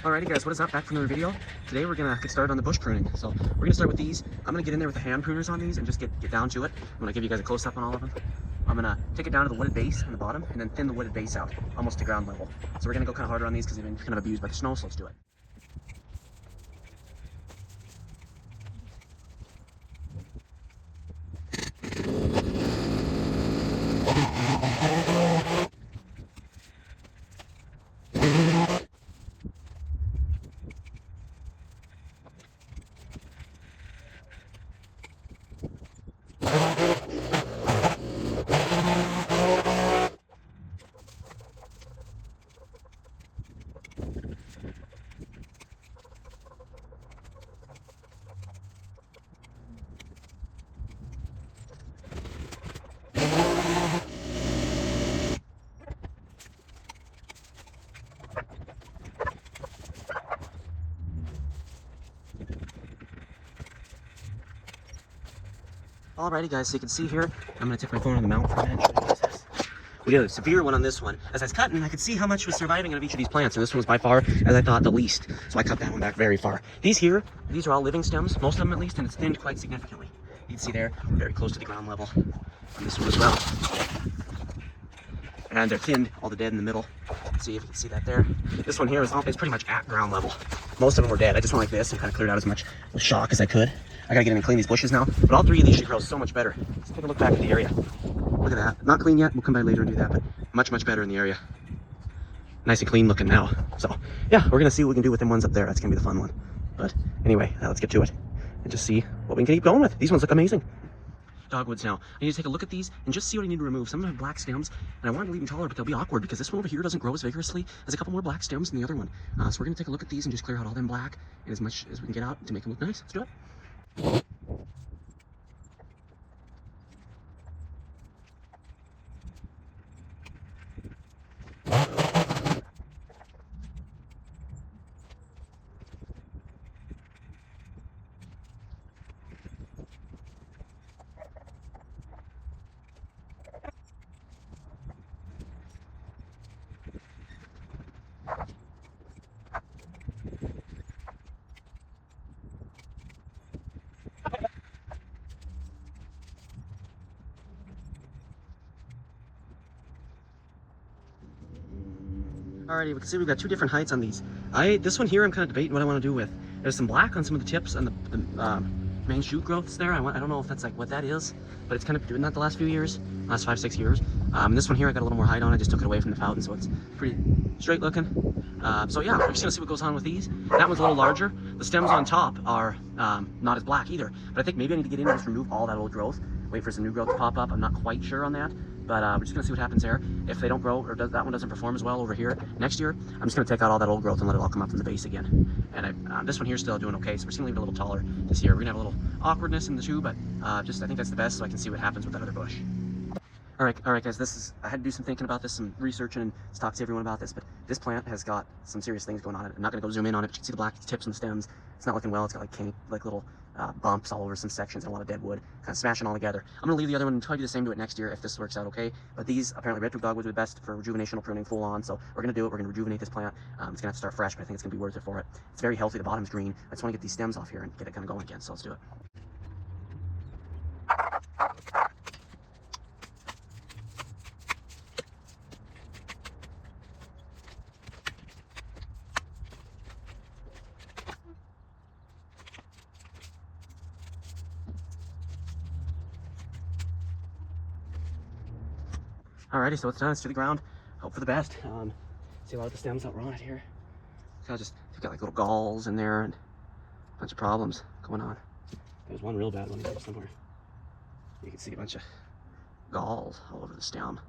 Alrighty guys, what is up? Back for another video. Today we're gonna get started on the bush pruning. So we're gonna start with these. I'm gonna get in there with the hand pruners on these and just get down to it. I'm gonna give you guys a close-up on all of them. I'm gonna take it down to the wooded base on the bottom and then thin the wooded base out almost to ground level. So we're gonna go kind of harder on these because they've been kind of abused by the snow, so let's do it. Alrighty guys, so you can see here, I'm gonna take my phone on the mount for a minute and show you guys this. We did a severe one on this one. As I was cutting, I could see how much was surviving out of each of these plants, and this one was by far, as I thought, the least. So I cut that one back very far. These here, these are all living stems, most of them at least, and it's thinned quite significantly. You can see there, very close to the ground level on this one as well. And they're thinned, all the dead in the middle. See if you can see that there. This one here is pretty much at ground level. Most of them were dead. I just went like this and kind of cleared out as much shock as I could. I gotta get in and clean these bushes now, but all three of these should grow so much better. Let's take a look back at the area. Look at that. Not clean yet. We'll come by later and do that, but much, much better in the area. Nice and clean looking now. So yeah, we're gonna see what we can do with them ones up there. That's gonna be the fun one. But anyway, let's get to it and just see what we can keep going with. These ones look amazing. Dogwoods now. I need to take a look at these and just see what I need to remove. Some of them have black stems, and I want to leave them taller, but they'll be awkward because this one over here doesn't grow as vigorously. There's a couple more black stems than the other one. So we're going to take a look at these and just clear out all them black and as much as we can get out to make them look nice. Let's do it. Alrighty, we can see we've got two different heights on these. This one here, I'm kind of debating what I want to do with. There's some black on some of the tips and the main shoot growths there. I don't know if that's like what that is, but it's kind of doing that the last few years, last 5-6 years. This one here, I got a little more height on. I just took it away from the fountain, so it's pretty straight looking. So yeah, we're just gonna see what goes on with these. That one's a little larger. The stems on top are not as black either, but I think maybe I need to get in and just remove all that old growth, wait for some new growth to pop up. I'm not quite sure on that. But we're just gonna see what happens there. If they don't grow, or that one doesn't perform as well over here next year, I'm just gonna take out all that old growth and let it all come up from the base again. And this one here is still doing okay, so we're just gonna leave it a little taller this year. We're gonna have a little awkwardness in the two, but I think that's the best, so I can see what happens with that other bush. All right, guys. I had to do some thinking about this, some researching, and talk to everyone about this. But this plant has got some serious things going on. I'm not gonna go zoom in on it, but you can see the black tips and the stems. It's not looking well. It's got like little bumps all over some sections and a lot of dead wood, kind of smashing all together. I'm gonna leave the other one and try to do the same to it next year if this works out okay. But these apparently red twig dogwoods are the best for rejuvenational pruning full on. So we're gonna do it. We're gonna rejuvenate this plant. It's gonna have to start fresh, but I think it's gonna be worth it for it. It's very healthy. The bottom's green. I just want to get these stems off here and get it kind of going again. So let's do it. Alrighty, so it's done. It's to the ground. Hope for the best. See a lot of the stems not rotted here. They've got like little galls in there and a bunch of problems going on. There's one real bad one here somewhere. You can see a bunch of galls all over the stem.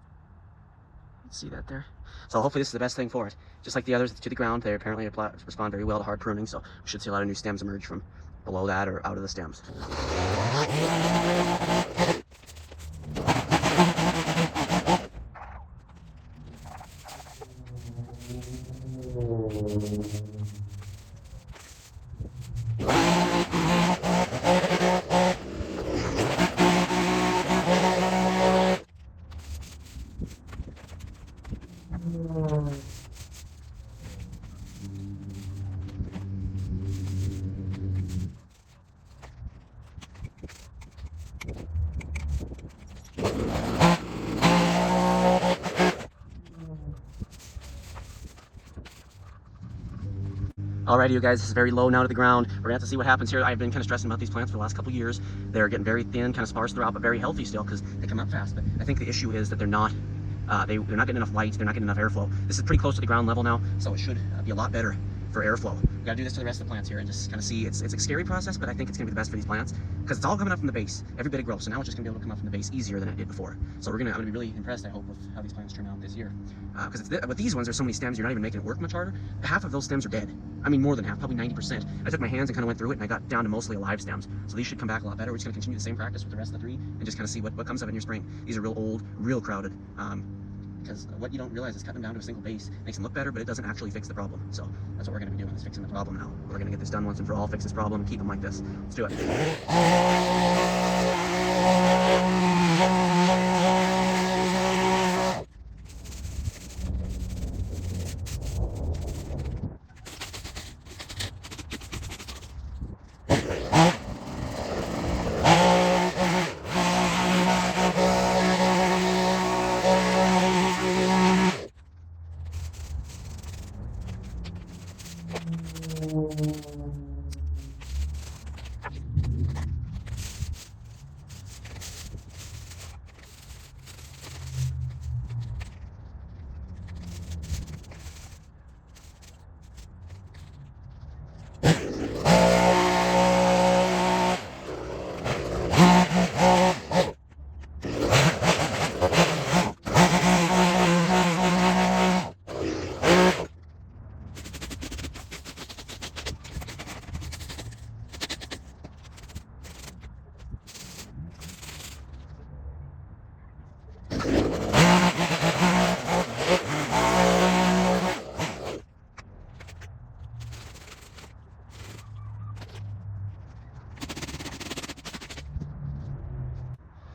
You can see that there. So hopefully this is the best thing for it. Just like the others to the ground, they apparently respond very well to hard pruning. So we should see a lot of new stems emerge from below that or out of the stems. Alrighty, you guys, this is very low now to the ground. We're gonna have to see what happens here. I've been kind of stressing about these plants for the last couple years. They're getting very thin, kind of sparse throughout, but very healthy still because they come up fast. But I think the issue is that they're not getting enough light. They're not getting enough airflow. This is pretty close to the ground level now, so it should be a lot better for airflow. We gotta do this to the rest of the plants here and just kind of see. It's a scary process, but I think it's gonna be the best for these plants because it's all coming up from the base. Every bit of growth. So now it's just gonna be able to come up from the base easier than it did before. So I'm gonna be really impressed, I hope, with how these plants turn out this year. Because with these ones, there's so many stems, you're not even making it work much harder. Half of those stems are dead. I mean, more than half, probably 90%. I took my hands and kind of went through it, and I got down to mostly alive stems. So these should come back a lot better. We're just gonna continue the same practice with the rest of the 3 and just kind of see what comes of it in your spring. These are real old, real crowded. Because what you don't realize is cutting them down to a single base makes them look better, but it doesn't actually fix the problem. So that's what we're going to be doing, is fixing the problem now. We're going to get this done once and for all, fix this problem, and keep them like this. Let's do it.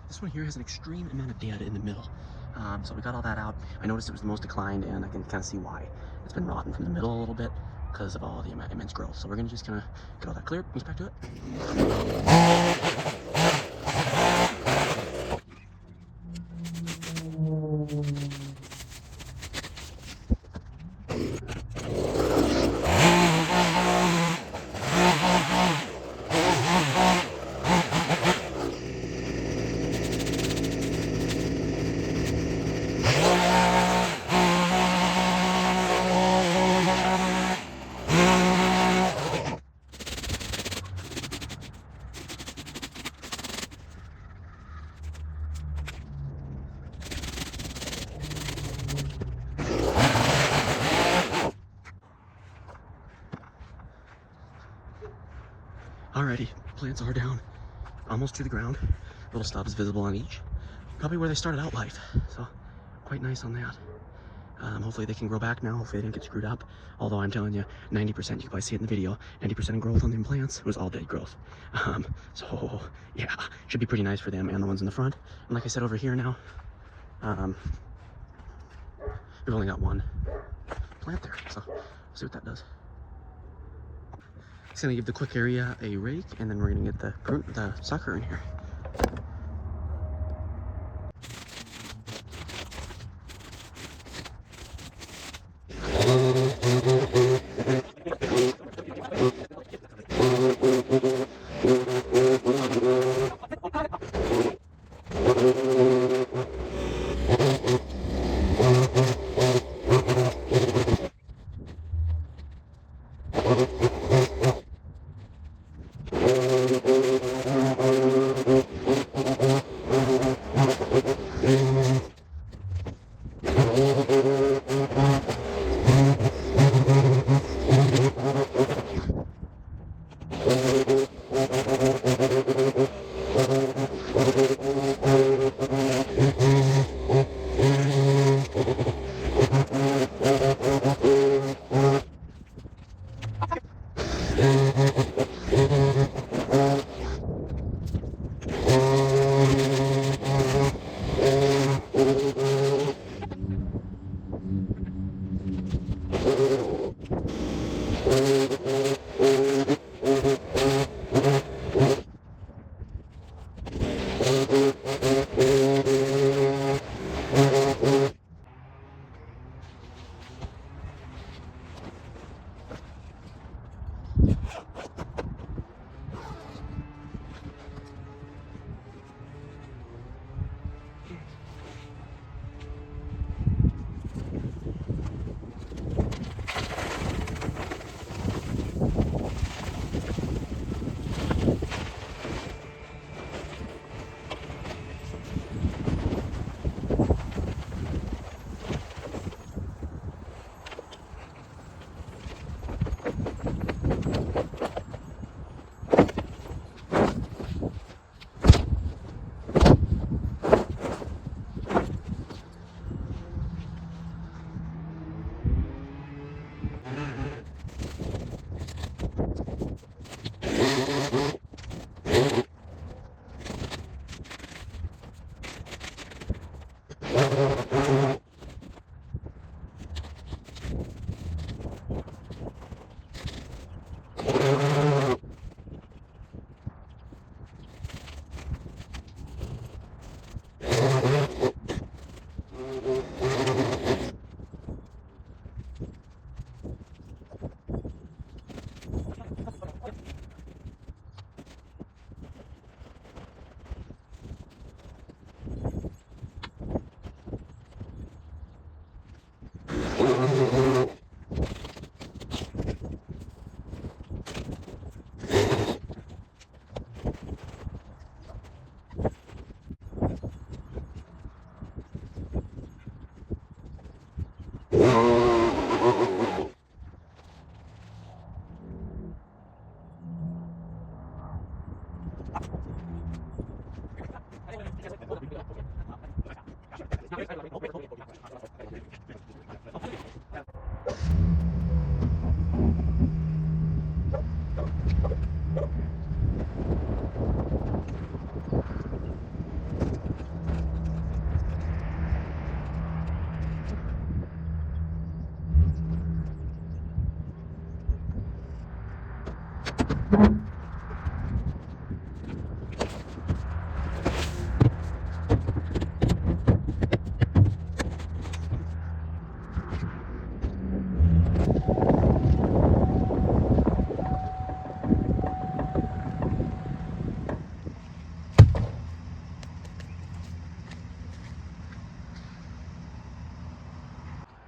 This one here has an extreme amount of dead in the middle. So we got all that out. I noticed it was the most declined, and I can kind of see why. It's been rotten from the middle a little bit because of all the immense growth. So we're going to just kind of get all that cleared and get back to it. Alrighty, plants are down, almost to the ground. Little stubs visible on each. Probably where they started out life, so quite nice on that. Hopefully they can grow back now. Hopefully they didn't get screwed up. Although I'm telling you, 90%, you can probably see it in the video, 90% of growth on them plants was all dead growth. So yeah, should be pretty nice for them and the ones in the front. And like I said, over here now, we've only got one plant there, so we'll see what that does. Just gonna give the quick area a rake, and then we're gonna get the sucker in here.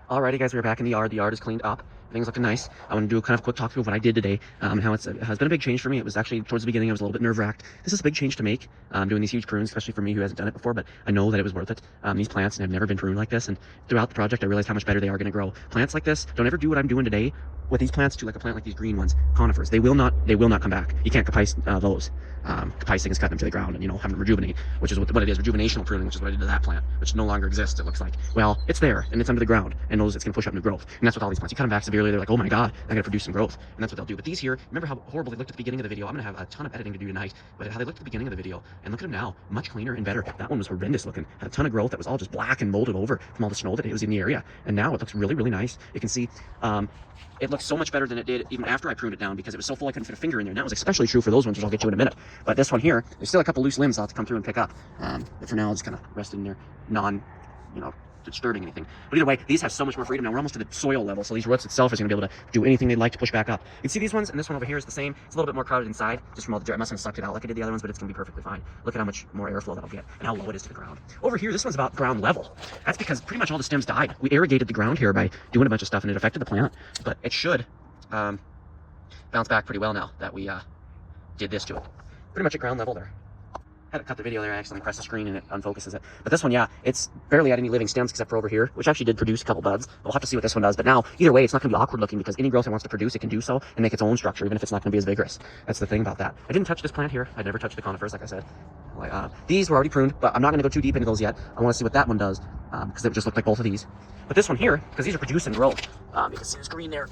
Alrighty guys, we're back in the yard. The yard is cleaned up. Everything's looking nice. I want to do a kind of quick talk through of what I did today, and how it has been a big change for me. It was actually towards the beginning I was a little bit nerve-wracked. This is a big change to make, doing these huge prunes, especially for me who hasn't done it before, but I know that it was worth it. These plants have never been pruned like this, and throughout the project I realized how much better they are going to grow. Plants like this, don't ever do what I'm doing today with these plants to like a plant like these green ones, conifers. They will not come back. You can't capice those. Capicing is cutting them to the ground and, you know, having them rejuvenate, which is what it is, rejuvenational pruning, which is what I did to that plant, which no longer exists, it looks like. Well, it's there, and it's under the ground, and knows it's going to push up new growth. And that's with all these plants. You cut them back severely, they're like, oh my god, I got to produce some growth. And that's what they'll do. But these here, remember how horrible they looked at the beginning of the video? I'm going to have a ton of editing to do tonight, but how they looked at the beginning of the video, and look at them now, much cleaner and better. That one was horrendous looking, had a ton of growth that was all just black and molded over from all the snow that was in the area. And now it looks really, really nice. You can see, it looks so much better than it did even after I pruned it down because it was so full I couldn't fit a finger in there. And that was especially true for those ones, which I'll get to in a minute. But this one here, there's still a couple loose limbs I'll have to come through and pick up. But for now, I'll just kind of rest in there, disturbing anything. But either way, these have so much more freedom now. We're almost to the soil level, so these roots itself is going to be able to do anything they'd like to push back up. You can see these ones, and this one over here is the same. It's a little bit more crowded inside, just from all the dirt. I must have sucked it out like I did the other ones, but it's going to be perfectly fine. Look at how much more airflow that'll get, and how low it is to the ground. Over here, this one's about ground level. That's because pretty much all the stems died. We irrigated the ground here by doing a bunch of stuff, and it affected the plant, but it should bounce back pretty well now that we did this to it. Pretty much at ground level there. Had to cut the video there. I accidentally pressed the screen and it unfocuses it. But this one, yeah, it's barely had any living stems except for over here, which actually did produce a couple buds. We'll have to see what this one does. But now, either way, it's not going to be awkward looking because any growth it wants to produce, it can do so and make its own structure, even if it's not going to be as vigorous. That's the thing about that. I didn't touch this plant here. I never touched the conifers, like I said. These were already pruned, but I'm not going to go too deep into those yet. I want to see what that one does because it just looked like both of these. But this one here, because these are producing growth, you can see this green there.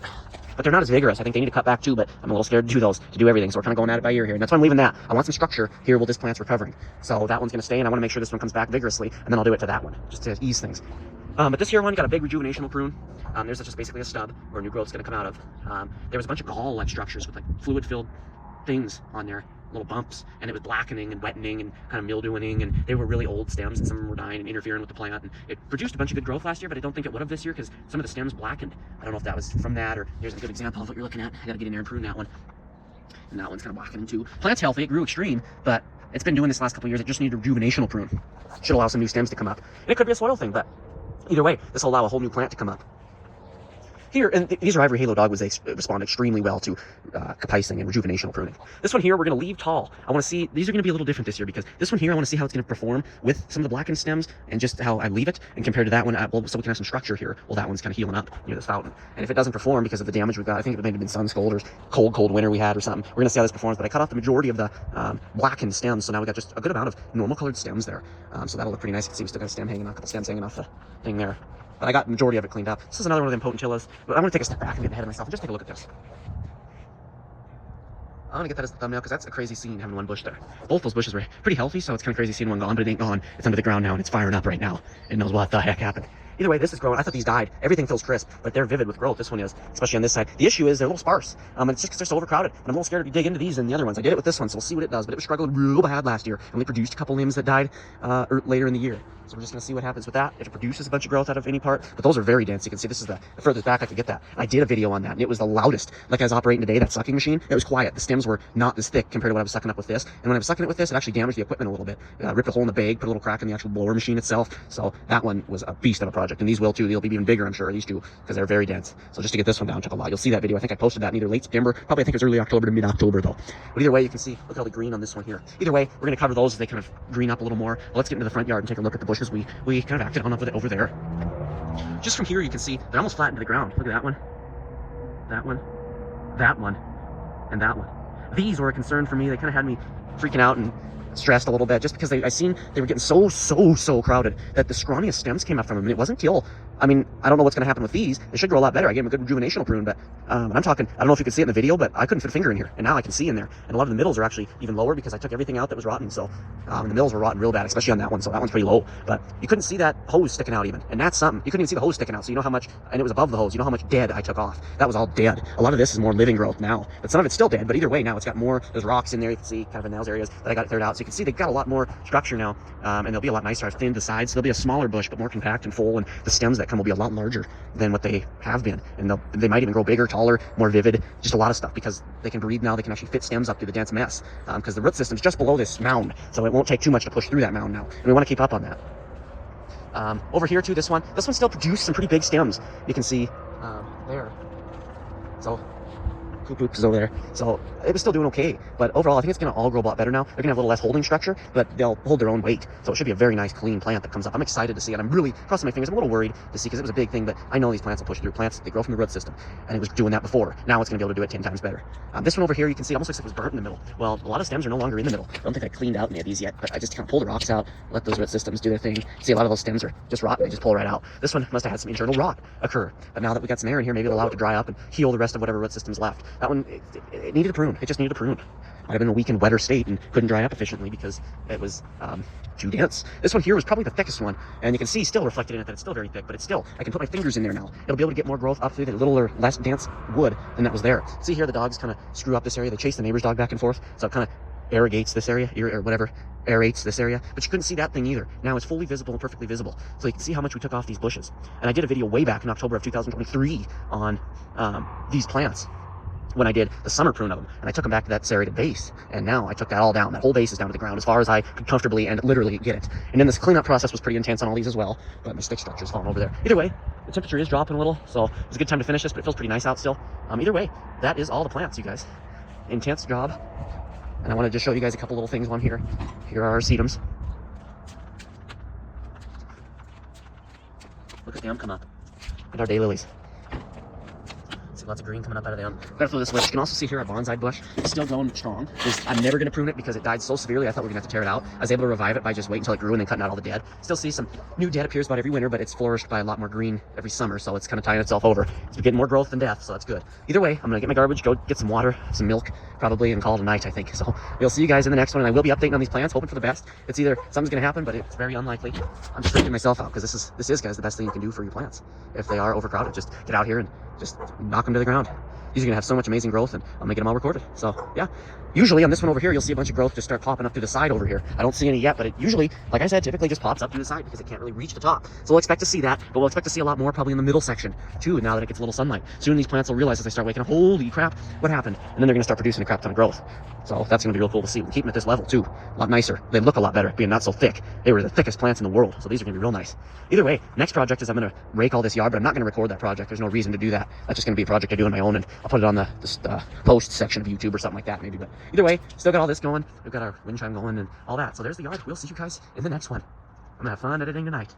But they're not as vigorous. I think they need to cut back too, but I'm a little scared to do those, to do everything. So we're kind of going at it by ear here. And that's why I'm leaving that. I want some structure here while this plant's recovering. So that one's going to stay, and I want to make sure this one comes back vigorously, and then I'll do it to that one, just to ease things. But this here one got a big rejuvenational prune. There's just basically a stub where new growth's going to come out of. There was a bunch of gall-like structures with like fluid-filled things on there, little bumps, and it was blackening and wettening and kind of mildewing, and they were really old stems, and some of them were dying and interfering with the plant, and it produced a bunch of good growth last year, but I don't think it would have this year because some of the stems blackened. I don't know if that was from that, or here's a good example of what you're looking at. I gotta get in there and prune that one, and that one's kind of blackening too. Plant's healthy, it grew extreme, but it's been doing this last couple of years. It just needed a rejuvenational prune. Should allow some new stems to come up, and it could be a soil thing, but either way, this will allow a whole new plant to come up. Here, and these are ivory halo dogwoods. They respond extremely well to capicing and rejuvenational pruning. This one here, we're going to leave tall. I want to see, these are going to be a little different this year because this one here, I want to see how it's going to perform with some of the blackened stems and just how I leave it, and compared to that one, well, so we can have some structure here. Well, that one's kind of healing up near this fountain. And if it doesn't perform because of the damage we've got, I think it may have been sun scald or cold winter we had or something, we're going to see how this performs. But I cut off the majority of the blackened stems, so now we got just a good amount of normal colored stems there. So that'll look pretty nice. You can see we still got a stem hanging off, a couple stems hanging off the thing there. But I got the majority of it cleaned up. This is another one of them potentillas, but I'm going to take a step back and get ahead of myself and just take a look at this. I'm going to get that as the thumbnail because that's a crazy scene having one bush there. Both those bushes were pretty healthy, so it's kind of crazy seeing one gone, but it ain't gone. It's under the ground now and it's firing up right now. It knows what the heck happened. Either way, this is growing. I thought these died. Everything feels crisp, but they're vivid with growth. This one is, especially on this side. The issue is they're a little sparse. It's just because they're so overcrowded. And I'm a little scared to dig into these and the other ones. I did it with this one, so we'll see what it does. But it was struggling real bad last year. And we produced a couple limbs that died later in the year. So we're just going to see what happens with that. If it produces a bunch of growth out of any part. But those are very dense. You can see this is the furthest back I could get that. I did a video on that, and it was the loudest. Like I was operating today, that sucking machine, it was quiet. The stems were not as thick compared to what I was sucking up with this. And when I was sucking it with this, it actually damaged the equipment a little bit. Ripped a hole in the bag, put a little crack in the actual blower machine itself. So that one was a beast of a project. And these will too. They'll be even bigger, I'm sure, these two, because they're very dense. So just to get this one down took a lot. You'll see that video. I think I posted that in either late September, probably I think it was early October to mid-October though. But either way, you can see, look at all the green on this one here. Either way, we're going to cover those as they kind of green up a little more. But let's get into the front yard and take a look at the bushes we kind of acted on over there. Just from here, you can see they're almost flattened to the ground. Look at that one, that one, that one, and that one. These were a concern for me. They kind of had me freaking out and stressed a little bit just because I seen they were getting so crowded that the scrawniest stems came up from them. And it wasn't till, I mean, I don't know what's going to happen with these. They should grow a lot better. I gave them a good rejuvenation prune, but I'm talking, I don't know if you can see it in the video, but I couldn't fit a finger in here. And now I can see in there. And a lot of the middles are actually even lower because I took everything out that was rotten. So the middles were rotten real bad, especially on that one. So that one's pretty low, but you couldn't see that hose sticking out even. And that's something. You couldn't even see the hose sticking out. So you know how much, and it was above the hose. You know how much dead I took off. That was all dead. A lot of this is more living growth now, but some of it's still dead. But either way, now it's got more, there's rocks in there. You can see kind of in those areas that I got it cleared out. So you can see they've got a lot more structure now, and they'll be a lot nicer. I've thinned the sides. So they'll be a smaller bush, but more compact and full. And the stems that come will be a lot larger than what they have been. And they might even grow bigger, taller, more vivid, just a lot of stuff because they can breathe now. They can actually fit stems up through the dense mess because the root system's just below this mound. So it won't take too much to push through that mound now. And we want to keep up on that. Over here too, this one still produced some pretty big stems. You can see there. So poop is over there. So it was still doing okay, but overall I think it's going to all grow a lot better now. They're going to have a little less holding structure, but they'll hold their own weight. So it should be a very nice clean plant that comes up. I'm excited to see it. I'm really crossing my fingers. I'm a little worried to see because it was a big thing, but I know these plants will push through. Plants, they grow from the root system, and it was doing that before. Now it's going to be able to do it 10 times better. This one over here, you can see it almost looks like it was burnt in the middle. Well, a lot of stems are no longer in the middle. I don't think I cleaned out any of these yet, but I just kind of pulled the rocks out, let those root systems do their thing. See, a lot of those stems are just rotten. They just pull right out. This one must have had some internal rot occur, but now that we got some air in here, maybe it'll allow it to dry up and heal the rest of whatever root system's left. That one, it needed a prune. It just needed a prune. Might have been a weak and wetter state and couldn't dry up efficiently because it was too dense. This one here was probably the thickest one, and you can see still reflected in it that it's still very thick, but it's still, I can put my fingers in there now. It'll be able to get more growth up through the littler, less dense wood than that was there. See here, the dogs kind of screw up this area. They chase the neighbor's dog back and forth, so it kind of irrigates this area, or whatever, aerates this area, but you couldn't see that thing either. Now it's fully visible and perfectly visible. So you can see how much we took off these bushes. And I did a video way back in October of 2023 on these plants, when I did the summer prune of them, and I took them back to that serrated base, and now I took that all down. That whole base is down to the ground as far as I could comfortably and literally get it. And then this cleanup process was pretty intense on all these as well, but my stick structure's falling over there. Either way, the temperature is dropping a little, so it's a good time to finish this, but it feels pretty nice out still. Either way, that is all the plants, you guys. Intense job. And I want to just show you guys a couple little things on here. Here are our sedums. Look at them come up. And our daylilies. See lots of green coming up out of them. Gotta throw this away. You can also see here our bonsai bush is still going strong. I'm never going to prune it because it died so severely. I thought we were going to have to tear it out. I was able to revive it by just waiting until it grew and then cutting out all the dead. Still see some new dead appears about every winter, but it's flourished by a lot more green every summer, so it's kind of tying itself over. It's getting more growth than death, so that's good. Either way, I'm going to get my garbage, go get some water, some milk, probably, and call it a night, I think. So we'll see you guys in the next one, and I will be updating on these plants, hoping for the best. It's either something's going to happen, but it's very unlikely. I'm just freaking myself out because this is, guys, the best thing you can do for your plants. If they are overcrowded, just get out here and just knock them to the ground. These are gonna have so much amazing growth, and I'm making them all recorded. So yeah, usually on this one over here, you'll see a bunch of growth just start popping up through the side over here. I don't see any yet, but it usually, like I said, typically just pops up through the side because it can't really reach the top. So we'll expect to see that, but we'll expect to see a lot more probably in the middle section too, now that it gets a little sunlight. Soon these plants will realize as they start waking up, holy crap, what happened? And then they're gonna start producing a crap ton of growth. So that's gonna be real cool to see. We keep them at this level too, a lot nicer. They look a lot better, being not so thick. They were the thickest plants in the world, so these are gonna be real nice. Either way, next project is I'm gonna rake all this yard, but I'm not gonna record that project. There's no reason to do that. That's just gonna be a project I do on my own, and I'll put it on the post section of YouTube or something like that maybe. But either way, still got all this going. We've got our wind chime going and all that. So there's the yard. We'll see you guys in the next one. I'm gonna have fun editing tonight.